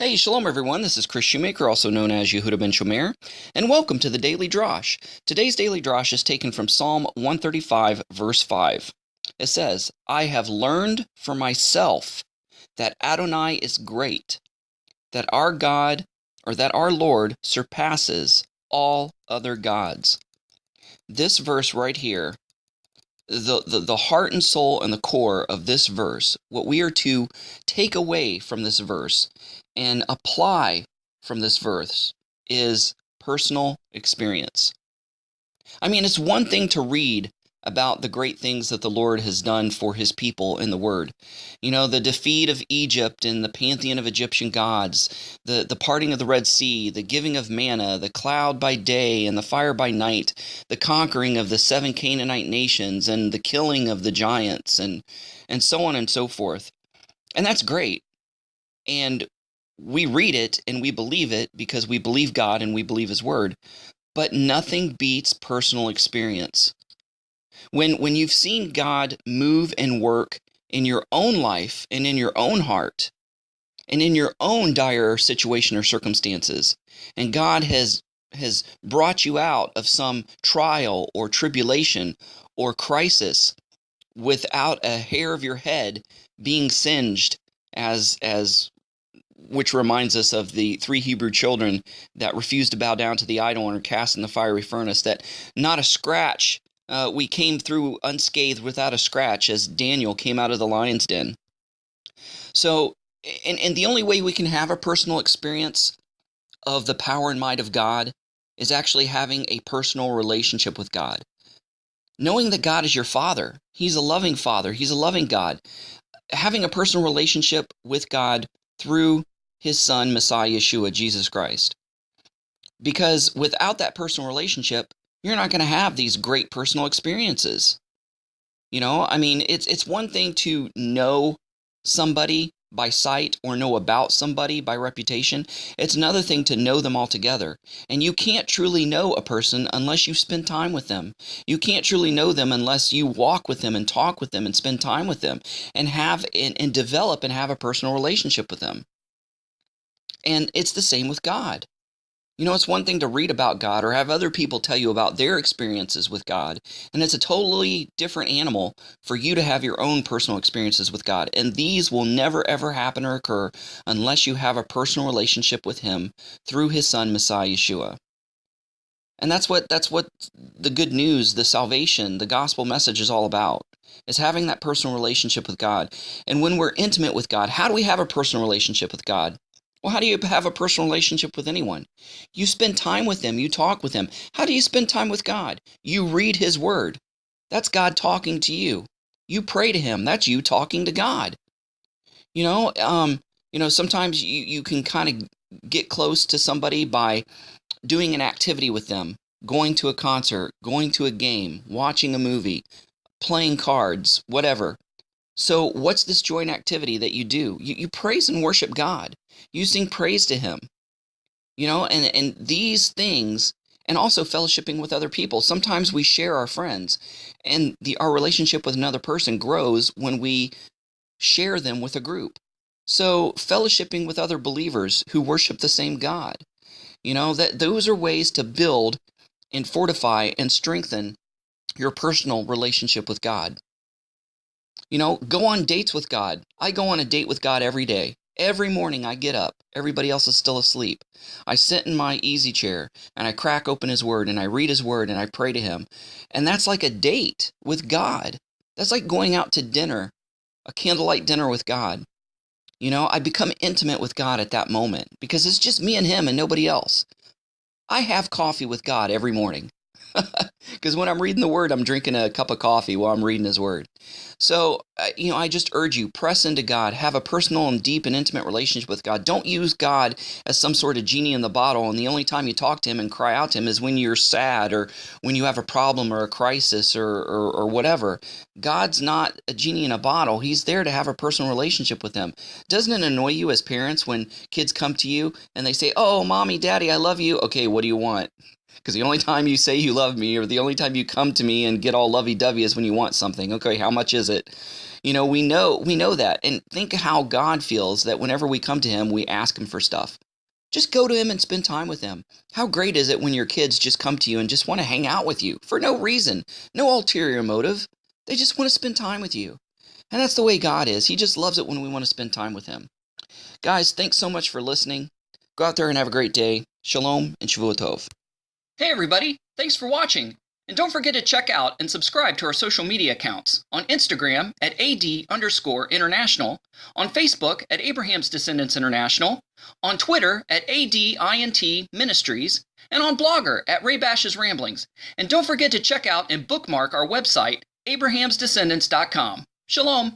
Hey, shalom everyone. This is Chris Shoemaker, also known as Yehuda Ben Shomer, and welcome to the Daily Drosh. Today's Daily Drosh is taken from Psalm 135, verse 5. It says, I have learned for myself that Adonai is great, that our God, or that our Lord, surpasses all other gods. This verse right here, the heart and soul and the core of this verse, what we are to take away from this verse and apply from this verse is personal experience. I mean, it's one thing to read about the great things that the Lord has done for his people in the Word. You know, the defeat of Egypt and the pantheon of Egyptian gods, the parting of the Red Sea, the giving of manna, the cloud by day and the fire by night, the conquering of the 7 Canaanite nations and the killing of the giants and so on and so forth. And that's great. And we read it and we believe it because we believe God and we believe his word. But nothing beats personal experience. When you've seen God move and work in your own life and in your own heart and in your own dire situation or circumstances, and God has brought you out of some trial or tribulation or crisis without a hair of your head being singed, as which reminds us of the 3 Hebrew children that refused to bow down to the idol and are cast in the fiery furnace, that not a scratch, we came through unscathed without a scratch as Daniel came out of the lion's den. So, and the only way we can have a personal experience of the power and might of God is actually having a personal relationship with God. Knowing that God is your Father, he's a loving Father, he's a loving God. Having a personal relationship with God through his Son, Messiah Yeshua, Jesus Christ. Because without that personal relationship, you're not going to have these great personal experiences. You know, I mean, it's one thing to know somebody by sight or know about somebody by reputation. It's another thing to know them altogether. And you can't truly know a person unless you spend time with them. You can't truly know them unless you walk with them and talk with them and spend time with them and have and develop and have a personal relationship with them. And it's the same with God. You know, it's one thing to read about God or have other people tell you about their experiences with God, and it's a totally different animal for you to have your own personal experiences with God. And these will never, ever happen or occur unless you have a personal relationship with him through his Son, Messiah Yeshua. And that's what the good news, the salvation, the gospel message is all about, is having that personal relationship with God. And when we're intimate with God, how do we have a personal relationship with God? Well, how do you have a personal relationship with anyone? You spend time with them. You talk with them. How do you spend time with God? You read his word. That's God talking to you. You pray to him. That's you talking to God. You know, sometimes you can kind of get close to somebody by doing an activity with them, going to a concert, going to a game, watching a movie, playing cards, whatever. So what's this joint activity that you do? You praise and worship God. You sing praise to him, you know, and these things, and also fellowshipping with other people. Sometimes we share our friends, and our relationship with another person grows when we share them with a group. So fellowshipping with other believers who worship the same God, you know, that those are ways to build and fortify and strengthen your personal relationship with God. You know, go on dates with God. I go on a date with God every day. Every morning I get up. Everybody else is still asleep. I sit in my easy chair and I crack open his word and I read his word and I pray to him. And that's like a date with God. That's like going out to dinner, a candlelight dinner with God. You know, I become intimate with God at that moment because it's just me and him and nobody else. I have coffee with God every morning. Because when I'm reading the word, I'm drinking a cup of coffee while I'm reading his word. So, you know, I just urge you, press into God, have a personal and deep and intimate relationship with God. Don't use God as some sort of genie in the bottle, and the only time you talk to him and cry out to him is when you're sad or when you have a problem or a crisis or whatever. God's not a genie in a bottle. He's there to have a personal relationship with him. Doesn't it annoy you as parents when kids come to you and they say, oh, mommy, daddy, I love you. Okay, what do you want? Because the only time you say you love me or the only time you come to me and get all lovey-dovey is when you want something. Okay, how much is it? We know that. And think how God feels that whenever we come to him, we ask him for stuff. Just go to him and spend time with him. How great is it when your kids just come to you and just want to hang out with you for no reason, no ulterior motive. They just want to spend time with you. And that's the way God is. He just loves it when we want to spend time with him. Guys, thanks so much for listening. Go out there and have a great day. Shalom and Shavua Tov. Hey everybody, thanks for watching. And don't forget to check out and subscribe to our social media accounts on Instagram at AD_International, on Facebook at Abraham's Descendants International, on Twitter at ADINT Ministries, and on Blogger at Ray Bash's Ramblings. And don't forget to check out and bookmark our website, abrahamsdescendants.com. Shalom.